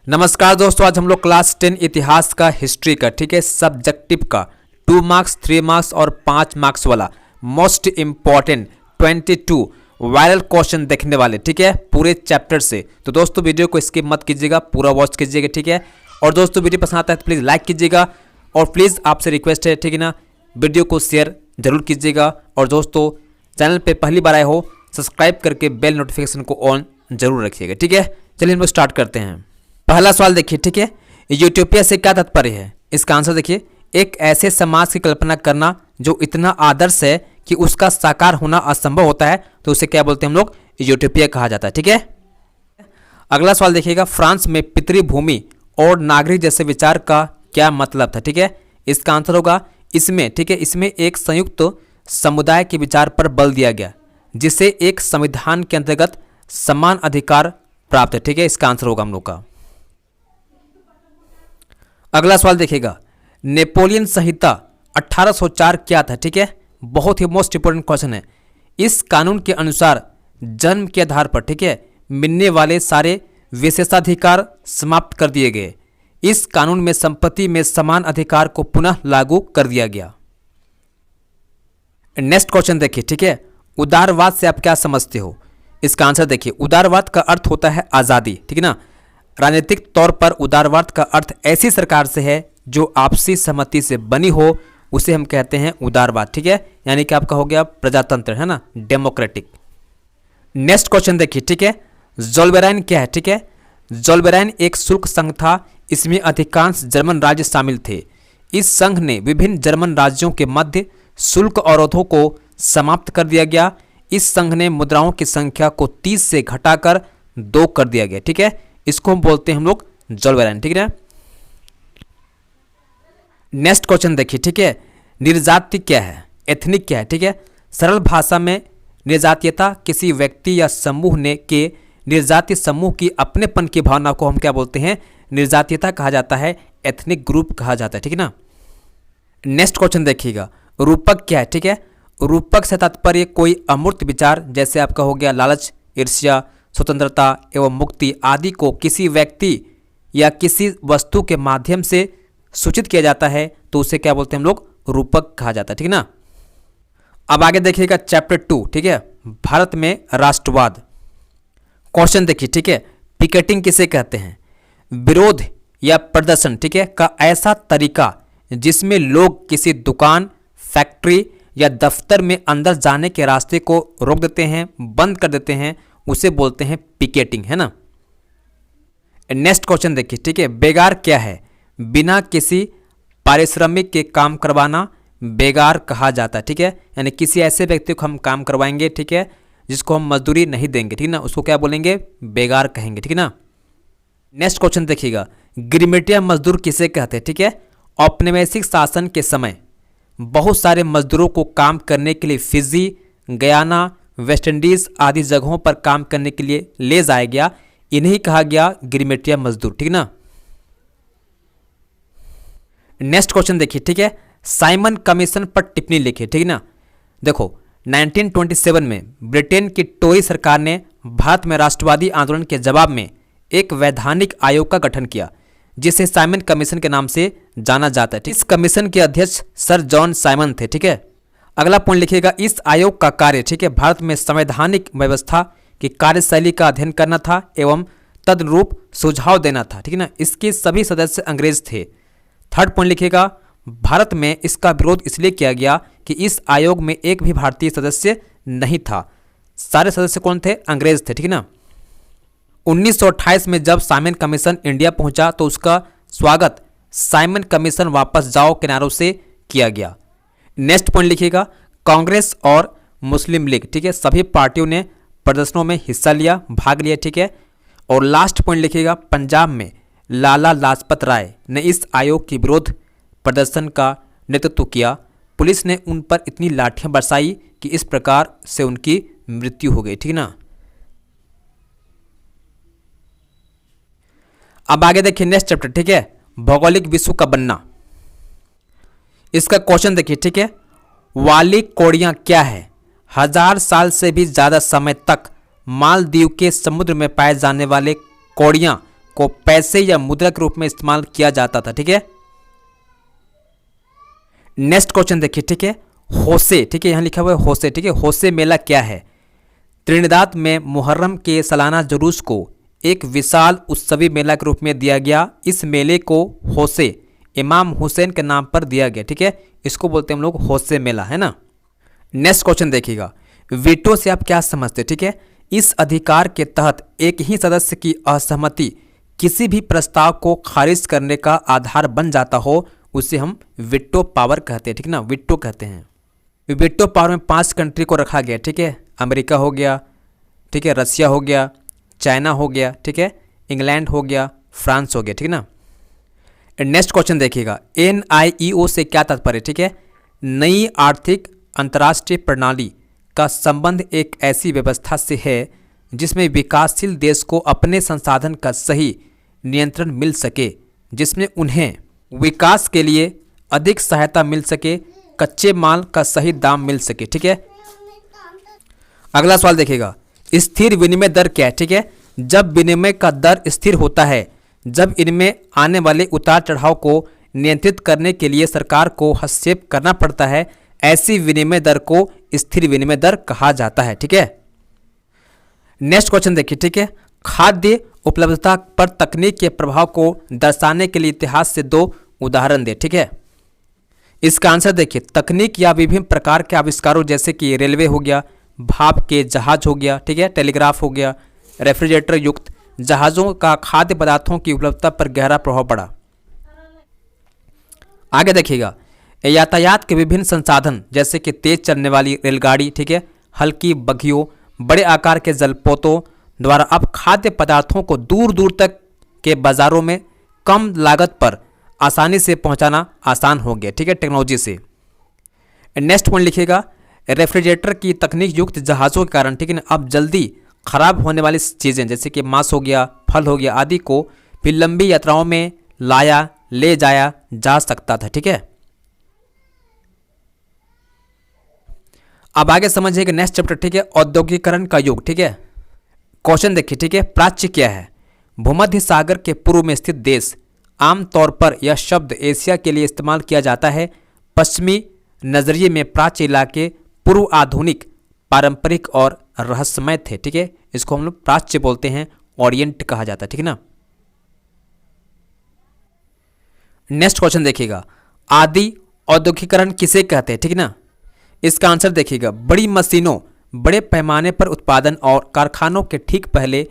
नमस्कार दोस्तों, आज हम लोग क्लास 10 इतिहास का हिस्ट्री का ठीक है सब्जेक्टिव का 2 मार्क्स 3 मार्क्स और 5 मार्क्स वाला मोस्ट इम्पॉर्टेंट 22 वायरल क्वेश्चन देखने वाले ठीक है पूरे चैप्टर से। तो दोस्तों वीडियो को स्किप मत कीजिएगा, पूरा वॉच कीजिएगा ठीक है। और दोस्तों वीडियो पसंद आता है तो प्लीज़ लाइक कीजिएगा और प्लीज़ आपसे रिक्वेस्ट है ठीक है ना, वीडियो को शेयर जरूर कीजिएगा। और दोस्तों चैनल पे पहली बार आए हो सब्सक्राइब करके बेल नोटिफिकेशन को ऑन जरूर रखिएगा ठीक है। चलिए हम लोग स्टार्ट करते हैं। पहला सवाल देखिए ठीक है, यूटोपिया से क्या तात्पर्य है। इसका आंसर देखिए, एक ऐसे समाज की कल्पना करना जो इतना आदर्श है कि उसका साकार होना असंभव होता है, तो उसे क्या बोलते हैं हम लोग, यूटोपिया कहा जाता है ठीक है। अगला सवाल देखिएगा, फ्रांस में पितृभूमि और नागरिक जैसे विचार का क्या मतलब था ठीक है। इसका आंसर होगा इसमें ठीक है, इसमें एक संयुक्त समुदाय के विचार पर बल दिया गया जिसे एक संविधान के अंतर्गत समान अधिकार प्राप्त है ठीक है। इसका आंसर होगा हम लोग का। अगला सवाल देखिएगा, नेपोलियन संहिता 1804 क्या था ठीक है, बहुत ही मोस्ट इंपोर्टेंट क्वेश्चन है। इस कानून के अनुसार जन्म के आधार पर ठीक है मिलने वाले सारे विशेषाधिकार समाप्त कर दिए गए। इस कानून में संपत्ति में समान अधिकार को पुनः लागू कर दिया गया। नेक्स्ट क्वेश्चन देखिए ठीक है, उदारवाद से आप क्या समझते हो। इसका आंसर देखिए, उदारवाद का अर्थ होता है आज़ादी ठीक है ना। राजनीतिक तौर पर उदारवाद का अर्थ ऐसी सरकार से है जो आपसी सहमति से बनी हो, उसे हम कहते हैं उदारवाद ठीक है, यानी कि आपका हो गया प्रजातंत्र है ना, डेमोक्रेटिक। नेक्स्ट क्वेश्चन देखिए ठीक है, जोल्बेराइन क्या है ठीक है। जोल्बेराइन एक शुल्क संघ था, इसमें अधिकांश जर्मन राज्य शामिल थे। इस संघ ने विभिन्न जर्मन राज्यों के मध्य शुल्क अवरोधों को समाप्त कर दिया गया। इस संघ ने मुद्राओं की संख्या को 30 से घटाकर 2 कर दिया गया ठीक है। इसको हम बोलते हैं हम लोग जोल्बेराइन ठीक है। नेक्स्ट क्वेश्चन देखिए ठीक है, निर्जाति क्या है, एथनिक क्या है ठीक है। सरल भाषा में निर्जातीयता किसी व्यक्ति या समूह ने के निर्जातीय समूह की अपनेपन की भावना को हम क्या बोलते हैं, निर्जातीयता कहा जाता है, एथनिक ग्रुप कहा जाता है ठीक है ना। नेक्स्ट क्वेश्चन देखिएगा, रूपक क्या है ठीक है। रूपक से तात्पर्य कोई अमूर्त विचार, जैसे आपका हो गया लालच, ईर्ष्या, स्वतंत्रता एवं मुक्ति आदि को किसी व्यक्ति या किसी वस्तु के माध्यम से सूचित किया जाता है, तो उसे क्या बोलते हैं हम लोग, रूपक कहा जाता है ठीक है ना। अब आगे देखिएगा चैप्टर 2 ठीक है, भारत में राष्ट्रवाद। क्वेश्चन देखिए ठीक है, पिकेटिंग किसे कहते हैं। विरोध या प्रदर्शन ठीक है का ऐसा तरीका जिसमें लोग किसी दुकान, फैक्ट्री या दफ्तर में अंदर जाने के रास्ते को रोक देते हैं, बंद कर देते हैं, उसे बोलते हैं पिकेटिंग है ना। नेक्स्ट क्वेश्चन देखिए ठीक है, बेगार क्या है। बिना किसी पारिश्रमिक के काम करवाना बेगार कहा जाता है ठीक है, यानी किसी ऐसे व्यक्ति को हम काम करवाएंगे ठीक है जिसको हम मजदूरी नहीं देंगे ठीक ना, उसको क्या बोलेंगे, बेगार कहेंगे ठीक है ना। नेक्स्ट क्वेश्चन देखिएगा, गिरमिटिया मजदूर किसे कहते हैं ठीक है। औपनिवेशिक शासन के समय बहुत सारे मजदूरों को काम करने के लिए फिजी, गयाना, वेस्ट इंडीज आदि जगहों पर काम करने के लिए ले जाया गया, इन्हें कहा गया गिरमिटिया मजदूर ठीक ना। नेक्स्ट क्वेश्चन देखिए ठीक है, साइमन कमीशन पर टिप्पणी लिखिए ठीक ना। देखो 1927 में ब्रिटेन की टोरी सरकार ने भारत में राष्ट्रवादी आंदोलन के जवाब में एक वैधानिक आयोग का गठन किया जिसे साइमन कमीशन के नाम से जाना जाता है। इस कमीशन के अध्यक्ष सर जॉन साइमन थे ठीक है। अगला पॉइंट लिखिएगा, इस आयोग का कार्य ठीक है भारत में संवैधानिक व्यवस्था की कार्यशैली का अध्ययन करना था एवं तदनुरूप सुझाव देना था ठीक है ना। इसके सभी सदस्य अंग्रेज थे। थर्ड पॉइंट लिखिएगा, भारत में इसका विरोध इसलिए किया गया कि इस आयोग में एक भी भारतीय सदस्य नहीं था, सारे सदस्य कौन थे, अंग्रेज थे ठीक है ना। 1928 में जब साइमन कमीशन इंडिया पहुंचा तो उसका स्वागत साइमन कमीशन वापस जाओ किनारों से किया गया। नेक्स्ट पॉइंट लिखिएगा, कांग्रेस और मुस्लिम लीग ठीक है सभी पार्टियों ने प्रदर्शनों में हिस्सा लिया, भाग लिया ठीक है। और लास्ट पॉइंट लिखिएगा, पंजाब में लाला लाजपत राय ने इस आयोग के विरोध प्रदर्शन का नेतृत्व किया। पुलिस ने उन पर इतनी लाठियां बरसाई कि इस प्रकार से उनकी मृत्यु हो गई ठीक ना। अब आगे देखिए नेक्स्ट चैप्टर ठीक है, भौगोलिक विश्व का बनना। इसका क्वेश्चन देखिए ठीक है, वाली कोड़ियां क्या है। 1000 साल से भी ज़्यादा समय तक मालदीव के समुद्र में पाए जाने वाले कोड़ियां को पैसे या मुद्रा के रूप में इस्तेमाल किया जाता था। ठीक है, नेक्स्ट क्वेश्चन देखिए। ठीक है, होसे, ठीक है, यहाँ लिखा हुआ है होसे। ठीक है, होसे मेला क्या है? त्रिनिदाद में मुहर्रम के सालाना जुलूस को एक विशाल उत्सवी मेला के रूप में दिया गया। इस मेले को होसे इमाम हुसैन के नाम पर दिया गया। ठीक है, इसको बोलते हैं हम लोग होसे मेला, है ना। नेक्स्ट क्वेश्चन देखिएगा, वीटो से आप क्या समझते हैं? ठीक है, इस अधिकार के तहत एक ही सदस्य की असहमति किसी भी प्रस्ताव को खारिज करने का आधार बन जाता हो, उसे हम वीटो पावर कहते हैं। ठीक ना, वीटो कहते हैं। वीटो पावर में 5 कंट्री को रखा गया। ठीक है, अमेरिका हो गया, ठीक है, रसिया हो गया, चाइना हो गया, ठीक है, इंग्लैंड हो गया, फ्रांस हो गया। ठीक ना। नेक्स्ट क्वेश्चन देखिएगा, NIEO से क्या तात्पर्य? ठीक है, नई आर्थिक अंतर्राष्ट्रीय प्रणाली का संबंध एक ऐसी व्यवस्था से है जिसमें विकासशील देश को अपने संसाधन का सही नियंत्रण मिल सके, जिसमें उन्हें विकास के लिए अधिक सहायता मिल सके, कच्चे माल का सही दाम मिल सके। ठीक है, अगला सवाल देखिएगा, स्थिर विनिमय दर क्या है? ठीक है, जब विनिमय का दर स्थिर होता है, जब इनमें आने वाले उतार चढ़ाव को नियंत्रित करने के लिए सरकार को हस्तक्षेप करना पड़ता है, ऐसी विनिमय दर को स्थिर विनिमय दर कहा जाता है। ठीक है, नेक्स्ट क्वेश्चन देखिए। ठीक है, खाद्य उपलब्धता पर तकनीक के प्रभाव को दर्शाने के लिए इतिहास से 2 उदाहरण दे। ठीक है, इसका आंसर देखिए, तकनीक या विभिन्न प्रकार के आविष्कारों जैसे कि रेलवे हो गया, भाप के जहाज हो गया, ठीक है, टेलीग्राफ हो गया, रेफ्रिजरेटर युक्त जहाज़ों का खाद्य पदार्थों की उपलब्धता पर गहरा प्रभाव पड़ा। आगे देखिएगा, यातायात के विभिन्न संसाधन जैसे कि तेज चलने वाली रेलगाड़ी, ठीक है, हल्की बग्घियों, बड़े आकार के जलपोतों द्वारा अब खाद्य पदार्थों को दूर दूर तक के बाजारों में कम लागत पर आसानी से पहुंचाना आसान हो गया। ठीक है, टेक्नोलॉजी से। नेक्स्ट पॉइंट लिखिएगा, रेफ्रिजरेटर की तकनीक युक्त जहाज़ों के कारण, ठीक है ना, अब जल्दी खराब होने वाली चीज़ें जैसे कि मांस हो गया, फल हो गया आदि को फिर लंबी यात्राओं में ले जाया जा सकता था। ठीक है, अब आगे समझिएगा नेक्स्ट चैप्टर। ठीक है, औद्योगिकरण का युग। ठीक है, क्वेश्चन देखिए। ठीक है, प्राच्य क्या है? भूमध्य सागर के पूर्व में स्थित देश। आमतौर पर यह शब्द एशिया के लिए इस्तेमाल किया जाता है। पश्चिमी नजरिए में प्राच्य इलाके पूर्व आधुनिक, पारंपरिक और रहस्यमय थे। ठीक है, इसको हम लोग प्राच्य बोलते हैं, ओरिएंट कहा जाता है। ठीक है ना। नेक्स्ट क्वेश्चन देखिएगा, आदि औद्योगिकरण किसे कहते हैं? ठीक है ना, इसका आंसर देखिएगा, बड़ी मशीनों, बड़े पैमाने पर उत्पादन और कारखानों के ठीक पहले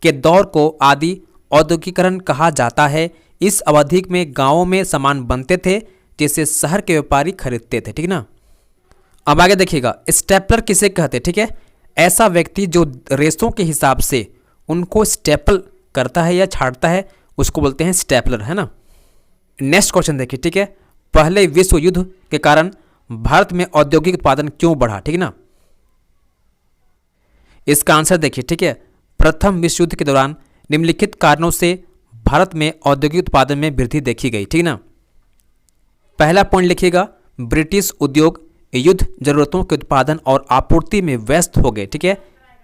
के दौर को आदि औद्योगिकरण कहा जाता है। इस अवधि में गांवों में सामान बनते थे जिसे शहर के व्यापारी खरीदते थे। ठीक ना। अब आगे देखिएगा, स्टेपलर किसे कहते हैं? ठीक है, ऐसा व्यक्ति जो रेसों के हिसाब से उनको स्टेपल करता है या छाटता है उसको बोलते हैं स्टेपलर, है ना। नेक्स्ट क्वेश्चन देखिए। ठीक है, पहले विश्व युद्ध के कारण भारत में औद्योगिक उत्पादन क्यों बढ़ा? ठीक है ना, इसका आंसर देखिए। ठीक है, प्रथम विश्व युद्ध के दौरान निम्नलिखित कारणों से भारत में औद्योगिक उत्पादन में वृद्धि देखी गई। ठीक ना, पहला पॉइंट लिखिएगा, ब्रिटिश उद्योग युद्ध जरूरतों के उत्पादन और आपूर्ति में व्यस्त हो गए। ठीक है,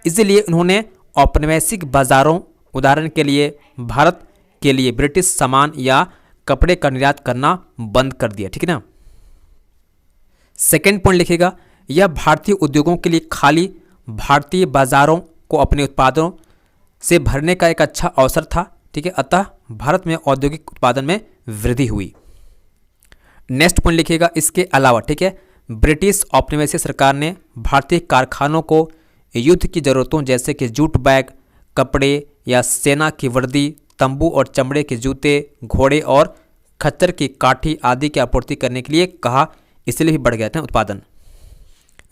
इसलिए उन्होंने औपनिवेशिक बाजारों, उदाहरण के लिए भारत के लिए ब्रिटिश सामान या कपड़े का निर्यात करना बंद कर दिया। ठीक है ना। सेकेंड पॉइंट लिखिएगा, यह भारतीय उद्योगों के लिए खाली भारतीय बाजारों को अपने उत्पादों से भरने का एक अच्छा अवसर था। ठीक है, अतः भारत में औद्योगिक उत्पादन में वृद्धि हुई। नेक्स्ट पॉइंट लिखिएगा, इसके अलावा ठीक है, ब्रिटिश औपनिवेशिक सरकार ने भारतीय कारखानों को युद्ध की जरूरतों जैसे कि जूट बैग, कपड़े या सेना की वर्दी, तंबू और चमड़े के जूते, घोड़े और खच्चर की काठी आदि की आपूर्ति करने के लिए कहा, इसलिए भी बढ़ गया था उत्पादन।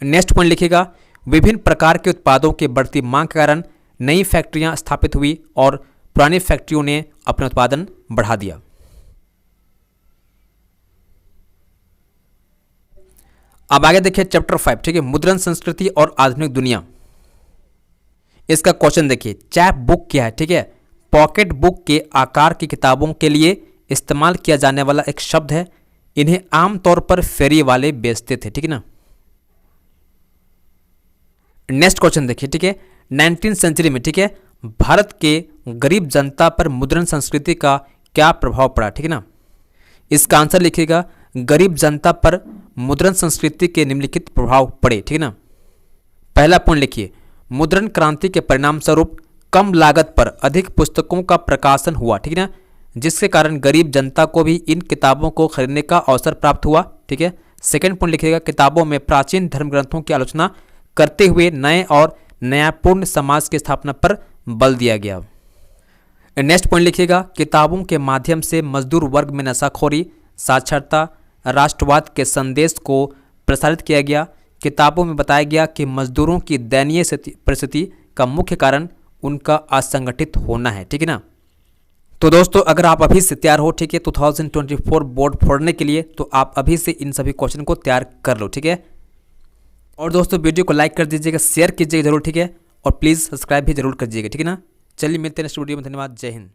नेक्स्ट पॉइंट लिखिएगा, विभिन्न प्रकार के उत्पादों की बढ़ती मांग के कारण नई फैक्ट्रियां स्थापित हुई और पुरानी फैक्ट्रियों ने अपना उत्पादन बढ़ा दिया। अब आगे देखिए चैप्टर 5। ठीक है, मुद्रण संस्कृति और आधुनिक दुनिया। इसका क्वेश्चन देखिए, चैप बुक क्या है? ठीक है, पॉकेट बुक के आकार की किताबों के लिए इस्तेमाल किया जाने वाला एक शब्द है। इन्हें आमतौर पर फेरी वाले बेचते थे। ठीक है ना। नेक्स्ट क्वेश्चन देखिए। ठीक है, 19वीं सेंचुरी में ठीक है, भारत के गरीब जनता पर मुद्रण संस्कृति का क्या प्रभाव पड़ा, ठीक है ना। इसका आंसर लिखिएगा गरीब जनता पर मुद्रण संस्कृति के निम्नलिखित प्रभाव पड़े, ठीक है ना। पहला पॉइंट लिखिए, मुद्रण क्रांति के परिणाम स्वरूप कम लागत पर अधिक पुस्तकों का प्रकाशन हुआ, ठीक है ना, जिसके कारण गरीब जनता को भी इन किताबों को खरीदने का अवसर प्राप्त हुआ, ठीक है। सेकंड पॉइंट लिखिएगा, किताबों में प्राचीन धर्म ग्रंथों की आलोचना करते हुए नए और न्यायपूर्ण समाज की स्थापना पर बल दिया गया। नेक्स्ट पॉइंट लिखिएगा, किताबों के माध्यम से मजदूर वर्ग में नशाखोरी, साक्षरता, राष्ट्रवाद के संदेश को प्रसारित किया गया। किताबों में बताया गया कि मजदूरों की दयनीय परिस्थिति का मुख्य कारण उनका असंगठित होना है, ठीक है ना। तो दोस्तों अगर आप अभी से तैयार हो, ठीक है, 2024 बोर्ड फोड़ने के लिए, तो आप अभी से इन सभी क्वेश्चन को तैयार कर लो, ठीक है। और दोस्तों वीडियो को लाइक कर दीजिएगा, शेयर कीजिएगा जरूर, ठीक है, और प्लीज़ सब्सक्राइब भी जरूर कर दीजिएगा, ठीक है ना। चलिए मिलते हैं नेक्स्ट वीडियो में, धन्यवाद, जय हिंद।